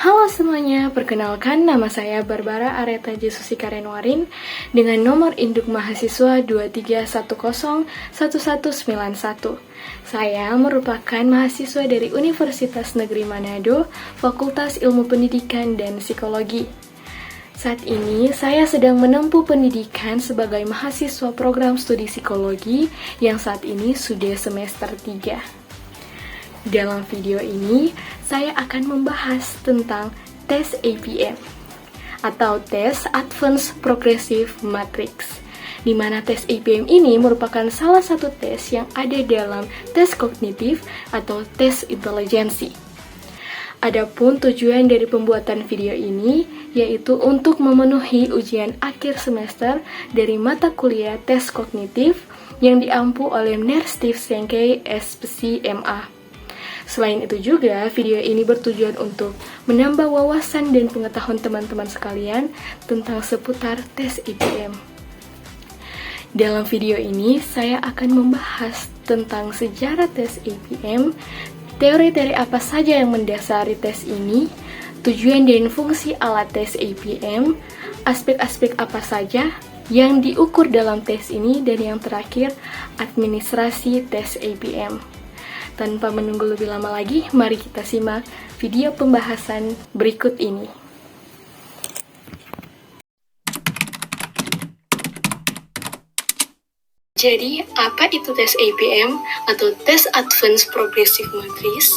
Halo semuanya, perkenalkan nama saya Barbara Areta Jesusi Karenwarin dengan nomor induk mahasiswa 23101191. Saya merupakan mahasiswa dari Universitas Negeri Manado, Fakultas Ilmu Pendidikan dan Psikologi. Saat ini saya sedang menempuh pendidikan sebagai mahasiswa program studi psikologi yang saat ini sudah semester 3. Dalam video ini, saya akan membahas tentang tes APM atau tes Advanced Progressive Matrix, di mana tes APM ini merupakan salah satu tes yang ada dalam tes kognitif atau tes intelijensi. Adapun tujuan dari pembuatan video ini yaitu untuk memenuhi ujian akhir semester dari mata kuliah tes kognitif yang diampu oleh Steve Sankey SPC MA. Selain itu juga, video ini bertujuan untuk menambah wawasan dan pengetahuan teman-teman sekalian tentang seputar tes APM. Dalam video ini, saya akan membahas tentang sejarah tes APM, teori-teori apa saja yang mendasari tes ini, tujuan dan fungsi alat tes APM, aspek-aspek apa saja yang diukur dalam tes ini, dan yang terakhir, administrasi tes APM. Tanpa menunggu lebih lama lagi, mari kita simak video pembahasan berikut ini. Jadi, apa itu tes APM atau tes Advanced Progressive Matrix?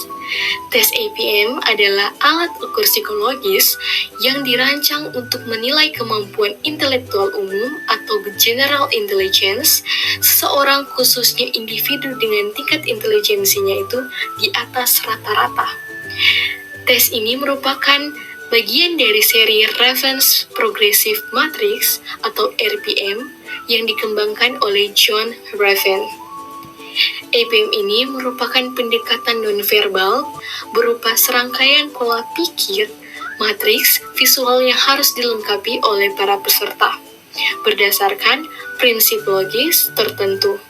Tes APM adalah alat ukur psikologis yang dirancang untuk menilai kemampuan intelektual umum atau general intelligence seseorang, khususnya individu dengan tingkat intelijensinya itu di atas rata-rata. Tes ini merupakan bagian dari seri Raven's Progressive Matrix atau RPM yang dikembangkan oleh John Raven. APM ini merupakan pendekatan nonverbal berupa serangkaian pola pikir matriks visual yang harus dilengkapi oleh para peserta berdasarkan prinsip logis tertentu.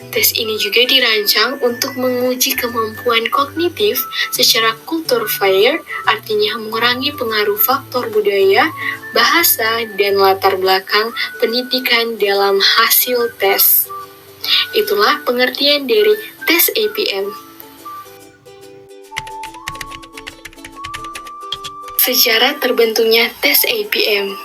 Tes ini juga dirancang untuk menguji kemampuan kognitif secara kulturfire, artinya mengurangi pengaruh faktor budaya, bahasa, dan latar belakang pendidikan dalam hasil tes. Itulah pengertian dari tes APM. Sejarah terbentuknya tes APM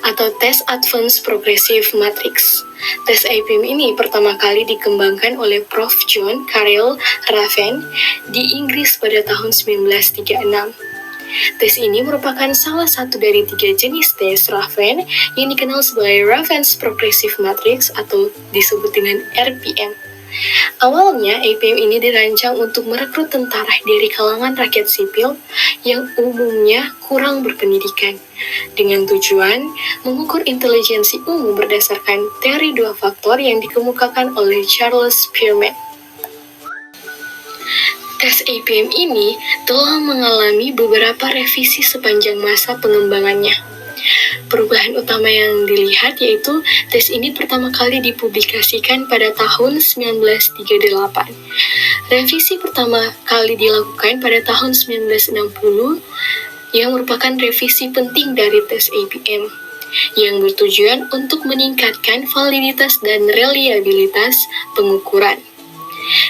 atau tes Advanced Progressive Matrix. Tes APM ini pertama kali dikembangkan oleh Prof. John Carroll Raven di Inggris pada tahun 1936. Tes ini merupakan salah satu dari 3 jenis tes Raven yang dikenal sebagai Raven's Progressive Matrix atau disebut dengan RPM. Awalnya, APM ini dirancang untuk merekrut tentara dari kalangan rakyat sipil yang umumnya kurang berpendidikan, dengan tujuan mengukur intelijensi umum berdasarkan teori 2 faktor yang dikemukakan oleh Charles Spearman. Tes APM ini telah mengalami beberapa revisi sepanjang masa pengembangannya. Perubahan utama yang dilihat yaitu tes ini pertama kali dipublikasikan pada tahun 1938. Revisi pertama kali dilakukan pada tahun 1960 yang merupakan revisi penting dari tes APM yang bertujuan untuk meningkatkan validitas dan reliabilitas pengukuran.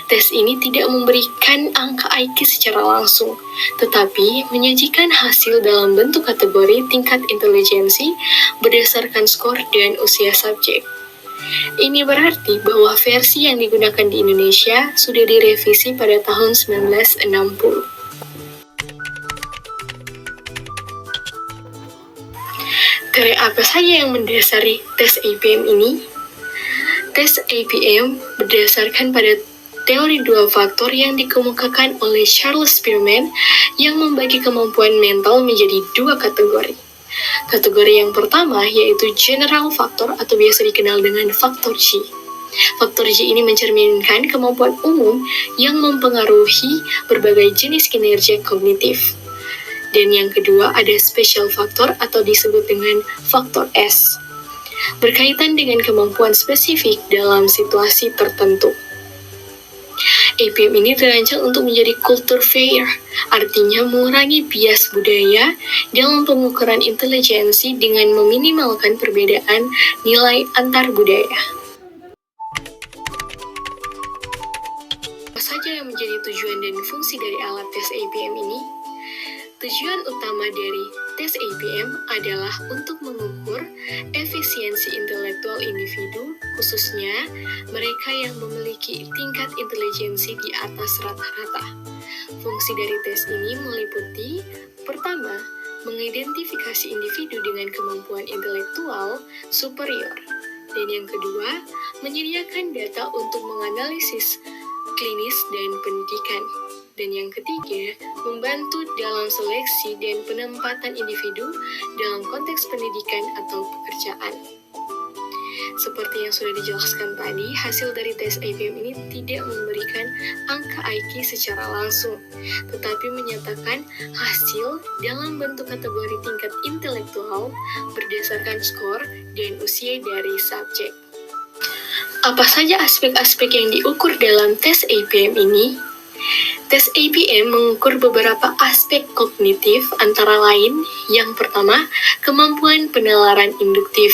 Tes ini tidak memberikan angka IQ secara langsung, tetapi menyajikan hasil dalam bentuk kategori tingkat intelijensi berdasarkan skor dan usia subjek. Ini berarti bahwa versi yang digunakan di Indonesia sudah direvisi pada tahun 1960. Teori apa saja yang mendasari tes APM ini? Tes APM berdasarkan pada teori 2 faktor yang dikemukakan oleh Charles Spearman yang membagi kemampuan mental menjadi 2 kategori. Kategori yang pertama yaitu general factor atau biasa dikenal dengan faktor G. Faktor G ini mencerminkan kemampuan umum yang mempengaruhi berbagai jenis kinerja kognitif. Dan yang kedua ada special factor atau disebut dengan faktor S, berkaitan dengan kemampuan spesifik dalam situasi tertentu. APM ini dirancang untuk menjadi culture fair, artinya mengurangi bias budaya dalam pengukuran intelijensi dengan meminimalkan perbedaan nilai antar budaya. Apa saja yang menjadi tujuan dan fungsi dari alat tes APM ini? Tujuan utama dari tes APM adalah untuk mengukur efisiensi intelektual individu, khususnya mereka yang memiliki tingkat intelijensi di atas rata-rata. Fungsi dari tes ini meliputi: pertama, mengidentifikasi individu dengan kemampuan intelektual superior, dan yang kedua, menyediakan data untuk menganalisis klinis dan pendidikan. Dan yang ketiga, membantu dalam seleksi dan penempatan individu dalam konteks pendidikan atau pekerjaan. Seperti yang sudah dijelaskan tadi, hasil dari tes APM ini tidak memberikan angka IQ secara langsung, tetapi menyatakan hasil dalam bentuk kategori tingkat intelektual berdasarkan skor dan usia dari subjek. Apa saja aspek-aspek yang diukur dalam tes APM ini? Tes APM mengukur beberapa aspek kognitif, antara lain yang pertama, kemampuan penalaran induktif,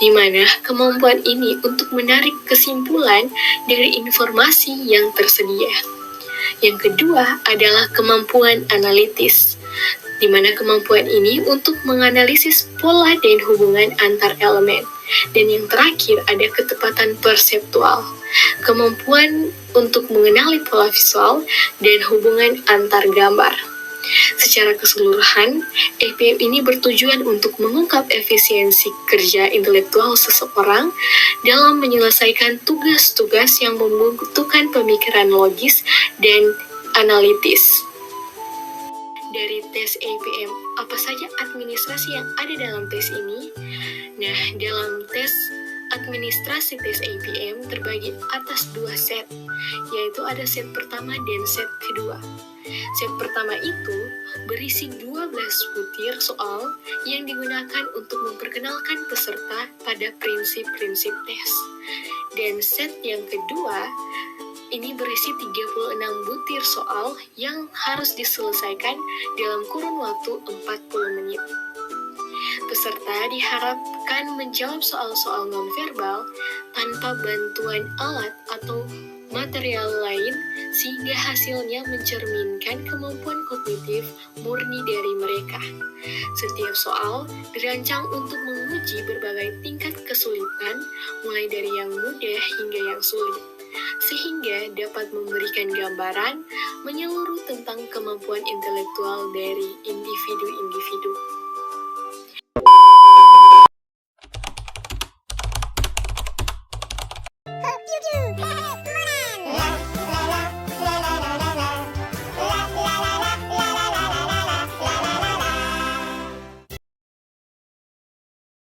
di mana kemampuan ini untuk menarik kesimpulan dari informasi yang tersedia. Yang kedua adalah kemampuan analitis, di mana kemampuan ini untuk menganalisis pola dan hubungan antar elemen. Dan yang terakhir ada ketepatan perseptual, kemampuan untuk mengenali pola visual dan hubungan antar gambar. Secara keseluruhan, APM ini bertujuan untuk mengungkap efisiensi kerja intelektual seseorang dalam menyelesaikan tugas-tugas yang membutuhkan pemikiran logis dan analitis. Dari tes APM, apa saja administrasi yang ada dalam tes ini? Nah, dalam tes administrasi tes APM terbagi atas dua set, yaitu ada set pertama dan set kedua. Set pertama itu berisi 12 butir soal yang digunakan untuk memperkenalkan peserta pada prinsip-prinsip tes. Dan set yang kedua ini berisi 36 butir soal yang harus diselesaikan dalam kurun waktu 40 menit. Peserta diharapkan menjawab soal-soal nonverbal tanpa bantuan alat atau material lain, sehingga hasilnya mencerminkan kemampuan kognitif murni dari mereka. Setiap soal dirancang untuk menguji berbagai tingkat kesulitan, mulai dari yang mudah hingga yang sulit, sehingga dapat memberikan gambaran menyeluruh tentang kemampuan intelektual dari individu-individu.